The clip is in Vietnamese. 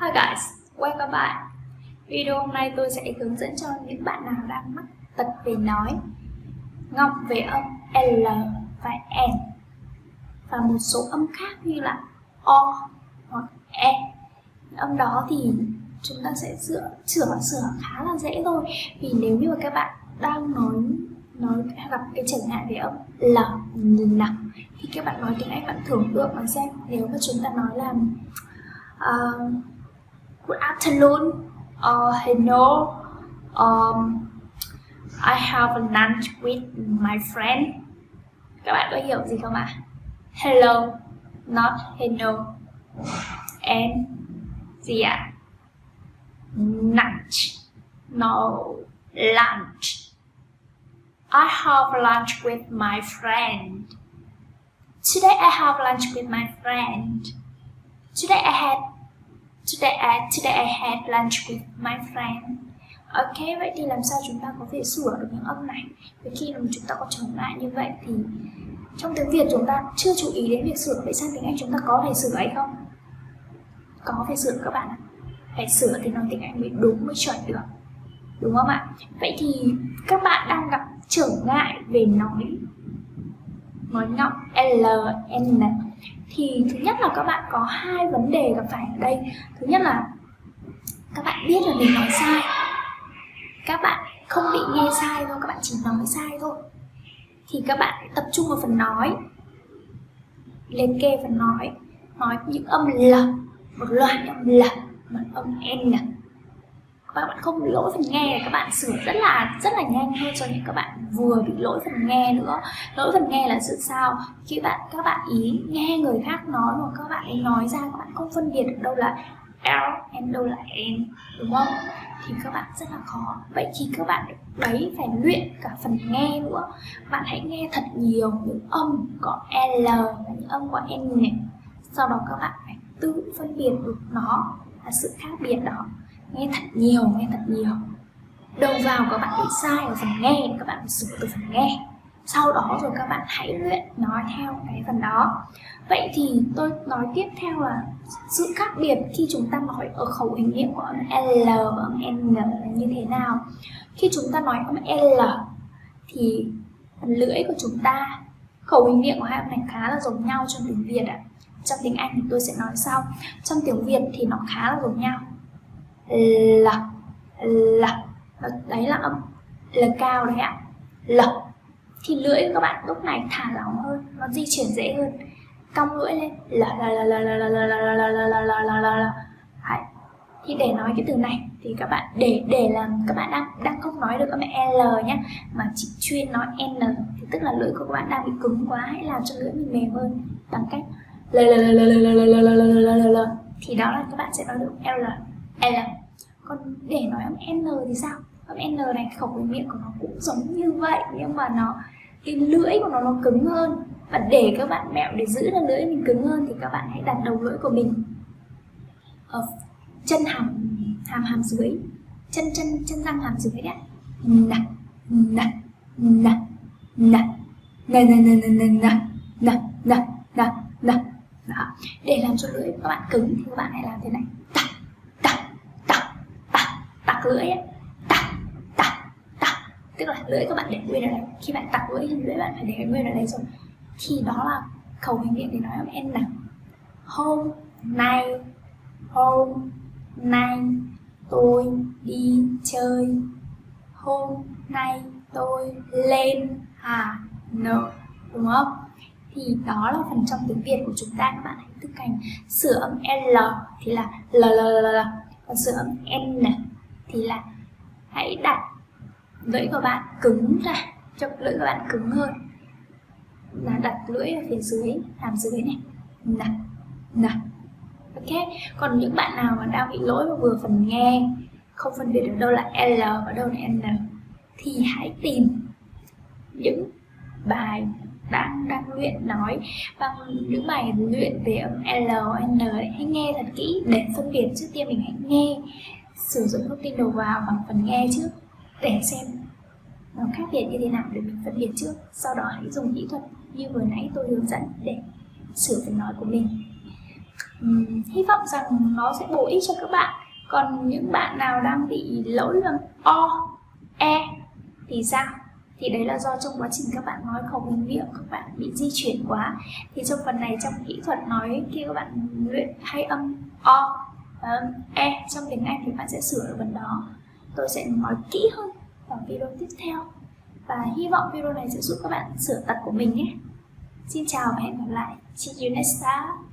Hi guys, welcome back. Video hôm nay tôi sẽ hướng dẫn cho những bạn nào đang mắc tật về nói, ngọng về âm L và N và một số âm khác như là O hoặc E. Âm đó thì chúng ta sẽ sửa khá là dễ thôi. Vì nếu như mà các bạn đang nói gặp cái trở ngại về âm L thì các bạn nói tiếng Anh, bạn tưởng tượng mà xem, nếu mà chúng ta nói là good afternoon, hello, I have a lunch with my friend. Các bạn có hiểu gì không ạ? Hello, not hello. And gì ạ? Lunch, no lunch. I have lunch with my friend. Today I have lunch with my friend. Today I had lunch with my friend. Ok, vậy thì làm sao chúng ta có thể sửa được những âm này? Vì khi mà chúng ta có trở ngại như vậy thì trong tiếng Việt chúng ta chưa chú ý đến việc sửa, vậy sang tiếng Anh chúng ta có phải sửa hay không? Có phải sửa các bạn ạ. Phải sửa thì nói tiếng Anh mới đúng, mới chuẩn được, đúng không ạ? Vậy thì các bạn đang gặp trở ngại về nói ngọng L, N thì thứ nhất là các bạn có hai vấn đề gặp phải ở đây. Thứ nhất là các bạn biết là mình nói sai, các bạn không bị nghe sai thôi, các bạn chỉ nói sai thôi. Thì các bạn tập trung vào phần nói, liệt kê phần nói những âm L, một loạt âm L, một âm N. Các bạn không bị lỗi phần nghe, các bạn sửa rất là nhanh hơn so với các bạn vừa bị lỗi phần nghe nữa. Lỗi phần nghe là sự sao? Khi các bạn ý nghe người khác nói hoặc các bạn ấy nói ra, các bạn không phân biệt được đâu là L, đâu là N, đúng không? Thì các bạn rất là khó. Vậy thì các bạn đấy phải luyện cả phần nghe nữa. Bạn hãy nghe thật nhiều những âm có L và những âm có N này. Sau đó các bạn phải tự phân biệt được nó là sự khác biệt đó. Nghe thật nhiều. Đầu vào các bạn bị sai ở phần nghe, các bạn sửa từ phần nghe. Sau đó rồi các bạn hãy luyện nói theo cái phần đó. Vậy thì tôi nói tiếp theo là sự khác biệt khi chúng ta nói ở khẩu hình miệng của âm L và âm N là như thế nào. Khi chúng ta nói âm L thì phần lưỡi của chúng ta, khẩu hình miệng của hai âm này khá là giống nhau trong tiếng Việt ạ. Trong tiếng Anh thì tôi sẽ nói sau. Trong tiếng Việt thì nó khá là giống nhau. L, đấy là âm L cao đấy ạ. L thì lưỡi của các bạn lúc này thả lỏng hơn, nó di chuyển dễ hơn, cong lưỡi lên. Đấy. Thì để nói cái từ này thì các bạn để làm các bạn đang không nói được âm L nhé, mà chỉ chuyên nói N thì tức là lưỡi của các bạn đang bị cứng quá, hãy làm cho lưỡi mình mềm hơn bằng cách thì đó là các bạn sẽ nói được L. Còn để nói âm N thì sao? Âm N này khẩu hình miệng của nó cũng giống như vậy, nhưng mà cái lưỡi của nó cứng hơn. Và để các bạn mẹo để giữ cho lưỡi mình cứng hơn thì các bạn hãy đặt đầu lưỡi của mình ở chân hàm dưới, chân răng hàm dưới đấy. Đó. Để làm cho lưỡi các bạn cứng thì các bạn hãy làm thế này. Tặc lưỡi ấy. Tặc. Tức là lưỡi các bạn để nguyên ở đây. Khi bạn tặc lưỡi thì lưỡi bạn phải để nguyên ở đây rồi. Thì đó là khẩu hình miệng để nói âm N nào. Hôm nay tôi đi chơi. Hôm nay tôi lên Hà Nội, đúng không? Thì đó là phần trong tiếng Việt của chúng ta. Các bạn hãy thực hành sửa âm L thì là L. Còn sửa âm N thì là hãy đặt lưỡi của bạn cứng ra, cho lưỡi của bạn cứng hơn, là đặt lưỡi ở phía dưới, hàm dưới này. Ok. Còn những bạn nào mà đang bị lỗi vào vừa phần nghe, không phân biệt được đâu là L và đâu là N, thì hãy tìm những bài đang luyện nói và những bài luyện về âm L, N ấy, hãy nghe thật kỹ để phân biệt. Trước tiên mình hãy nghe, sử dụng thông tin đầu vào bằng phần nghe trước để xem nó khác biệt như thế nào để mình phân biệt trước. Sau đó hãy dùng kỹ thuật như vừa nãy tôi hướng dẫn để sửa phần nói của mình. Hy vọng rằng nó sẽ bổ ích cho các bạn. Còn những bạn nào đang bị lỗi bằng o, e thì sao? Thì đấy là do trong quá trình các bạn nói khẩu hình miệng các bạn bị di chuyển quá. Thì trong phần này, trong kỹ thuật nói khi các bạn luyện hay âm o và âm e trong tiếng Anh thì bạn sẽ sửa được phần đó. Tôi sẽ nói kỹ hơn vào video tiếp theo. Và hy vọng video này sẽ giúp các bạn sửa tật của mình nhé. Xin chào và hẹn gặp lại. See you next time.